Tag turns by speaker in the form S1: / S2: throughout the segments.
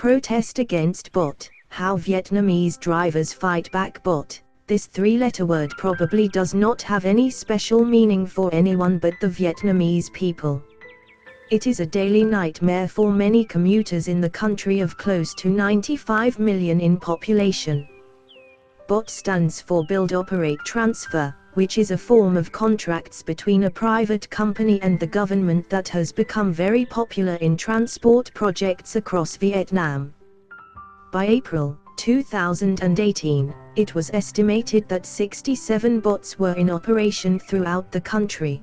S1: Protest against bot, how Vietnamese drivers fight back bot. This three-letter word probably does not have any special meaning for anyone but the Vietnamese people. It is a daily nightmare for many commuters in the country of close to 95 million in population. BOT stands for Build Operate Transfer, which is a form of contracts between a private company and the government that has become very popular in transport projects across Vietnam. By April 2018, it was estimated that 67 bots were in operation throughout the country.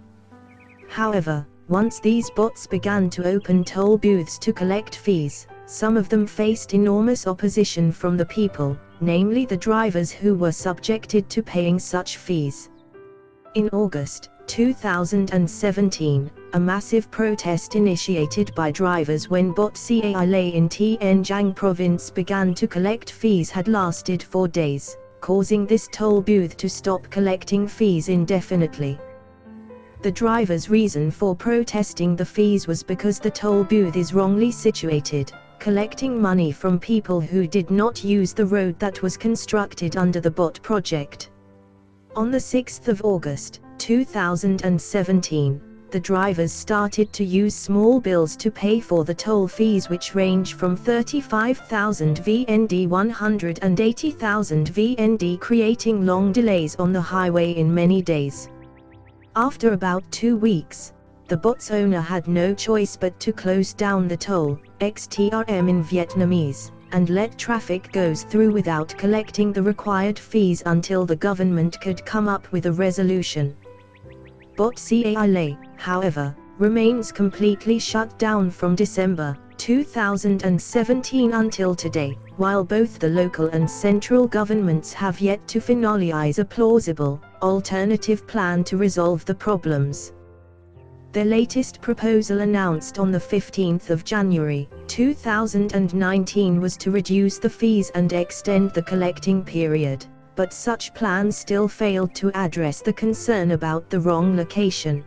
S1: However, once these bots began to open toll booths to collect fees, some of them faced enormous opposition from the people, namely the drivers who were subjected to paying such fees. In August 2017, a massive protest initiated by drivers when Bot Cai Lay in Tien Giang province began to collect fees had lasted for days, causing this toll booth to stop collecting fees indefinitely. The drivers' reason for protesting the fees was because the toll booth is wrongly situated, collecting money from people who did not use the road that was constructed under the BOT project. On the 6th of August 2017, the drivers started to use small bills to pay for the toll fees, which range from 35,000 VND 180,000 VND, creating long delays on the highway in many days. After about 2 weeks, the bot's owner had no choice but to close down the toll, XTRM in Vietnamese, and let traffic goes through without collecting the required fees until the government could come up with a resolution. Bot Cai Lay, however, remains completely shut down from December 2017 until today, while both the local and central governments have yet to finalize a plausible, alternative plan to resolve the problems. The latest proposal, announced on the 15th of January 2019, was to reduce the fees and extend the collecting period, but such plans still failed to address the concern about the wrong location.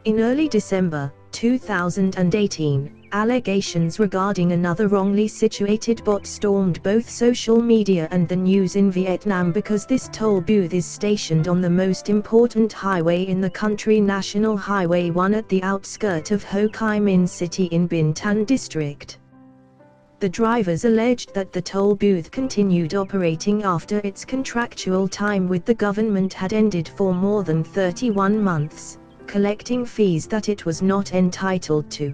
S1: In early December 2018, allegations regarding another wrongly situated bot stormed both social media and the news in Vietnam because this toll booth is stationed on the most important highway in the country, National Highway 1, at the outskirts of Ho Chi Minh City in Binh Thanh district. The drivers alleged that the toll booth continued operating after its contractual time with the government had ended for more than 31 months, collecting fees that it was not entitled to.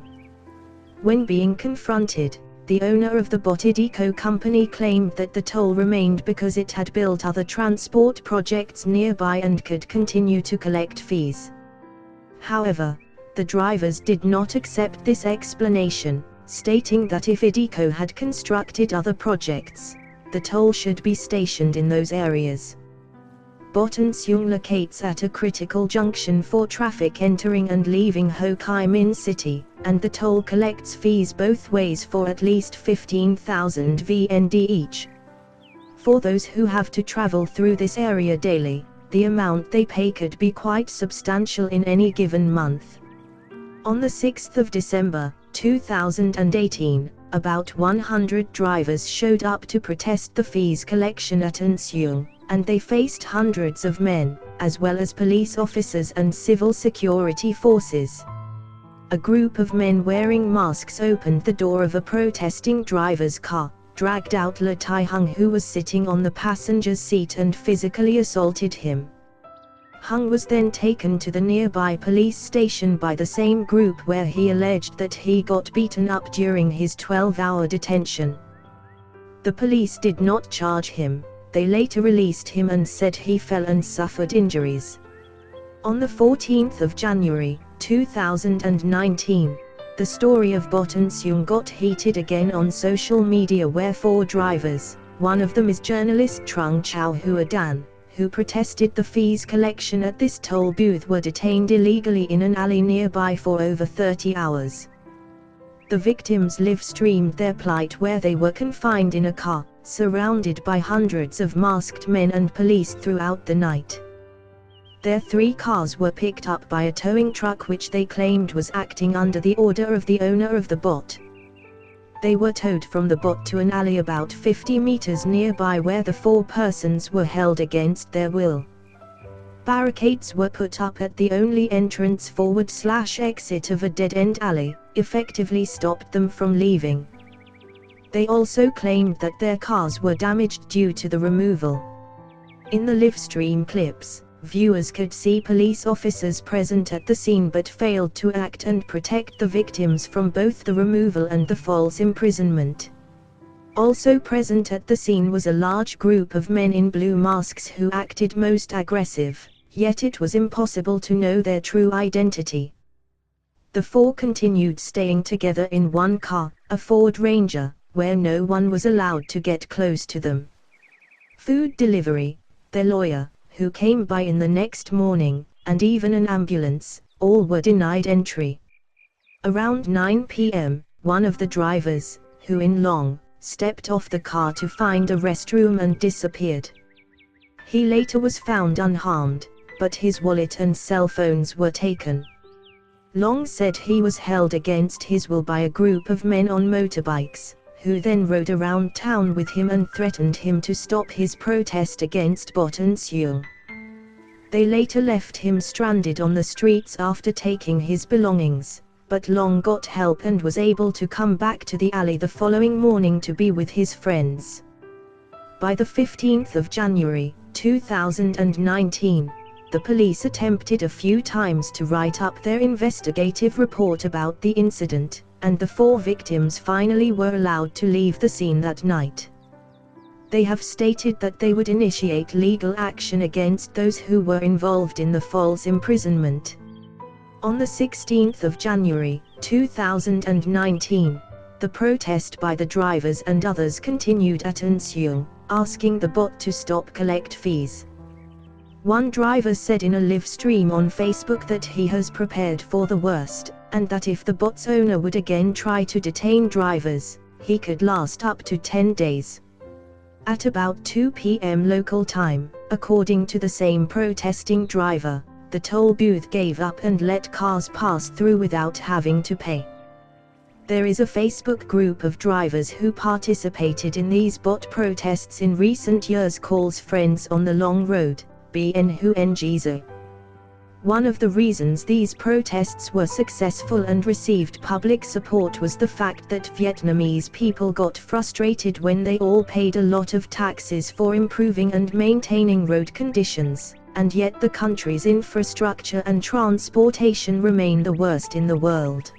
S1: When being confronted, the owner of the botted eco company claimed that the toll remained because it had built other transport projects nearby and could continue to collect fees. However, the drivers did not accept this explanation, stating that if IDECO had constructed other projects, the toll should be stationed in those areas. Bot An Seung locates at a critical junction for traffic entering and leaving Ho Chi Minh City, and the toll collects fees both ways for at least 15,000 VND each. For those who have to travel through this area daily, the amount they pay could be quite substantial in any given month. On the 6th of December 2018, about 100 drivers showed up to protest the fees collection at An Seung, and they faced hundreds of men, as well as police officers and civil security forces. A group of men wearing masks opened the door of a protesting driver's car, dragged out Le Tai Hung, who was sitting on the passenger's seat, and physically assaulted him. Hung was then taken to the nearby police station by the same group, where he alleged that he got beaten up during his 12-hour detention. The police did not charge him. They later released him and said he fell and suffered injuries. On the 14th of January 2019, the story of Bot An Seung got heated again on social media, where 4 drivers, one of them is journalist Trung Chau Hua Dan, who protested the fees collection at this toll booth, were detained illegally in an alley nearby for over 30 hours. The victims live-streamed their plight, where they were confined in a car, surrounded by hundreds of masked men and police throughout the night. Their 3 cars were picked up by a towing truck, which they claimed was acting under the order of the owner of the bot. They were towed from the bot to an alley about 50 meters nearby where the 4 persons were held against their will. Barricades were put up at the only entrance forward/exit of a dead-end alley, effectively stopped them from leaving. They also claimed that their cars were damaged due to the removal. In the livestream clips, viewers could see police officers present at the scene but failed to act and protect the victims from both the removal and the false imprisonment. Also present at the scene was a large group of men in blue masks who acted most aggressive, yet it was impossible to know their true identity. The 4 continued staying together in one car, a Ford Ranger, where no one was allowed to get close to them. Food delivery, their lawyer, who came by in the next morning, and even an ambulance, all were denied entry. Around 9 p.m., one of the drivers, Hu In Long, stepped off the car to find a restroom and disappeared. He later was found unharmed, but his wallet and cell phones were taken. Long said he was held against his will by a group of men on motorbikes, who then rode around town with him and threatened him to stop his protest against bot and Seoul. They later left him stranded on the streets after taking his belongings, but Long got help and was able to come back to the alley the following morning to be with his friends. By the 15th of January, 2019, the police attempted a few times to write up their investigative report about the incident, and the 4 victims finally were allowed to leave the scene that night. They have stated that they would initiate legal action against those who were involved in the false imprisonment. On the 16th of January, 2019, the protest by the drivers and others continued at Seoul, asking the bot to stop collect fees. One driver said in a live stream on Facebook that he has prepared for the worst, and that if the bot's owner would again try to detain drivers, he could last up to 10 days. At about 2 p.m. local time, according to the same protesting driver, the toll booth gave up and let cars pass through without having to pay. There is a Facebook group of drivers who participated in these bot protests in recent years called Friends on the Long Road, BNHUNGZO. One of the reasons these protests were successful and received public support was the fact that Vietnamese people got frustrated when they all paid a lot of taxes for improving and maintaining road conditions, and yet the country's infrastructure and transportation remain the worst in the world.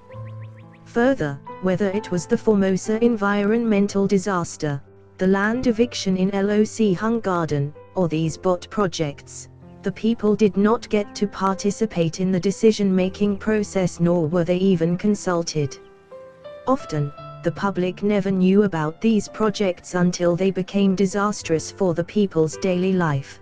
S1: Further, whether it was the Formosa environmental disaster, the land eviction in Loc Hung Garden, or these bot projects, the people did not get to participate in the decision-making process, nor were they even consulted. Often, the public never knew about these projects until they became disastrous for the people's daily life.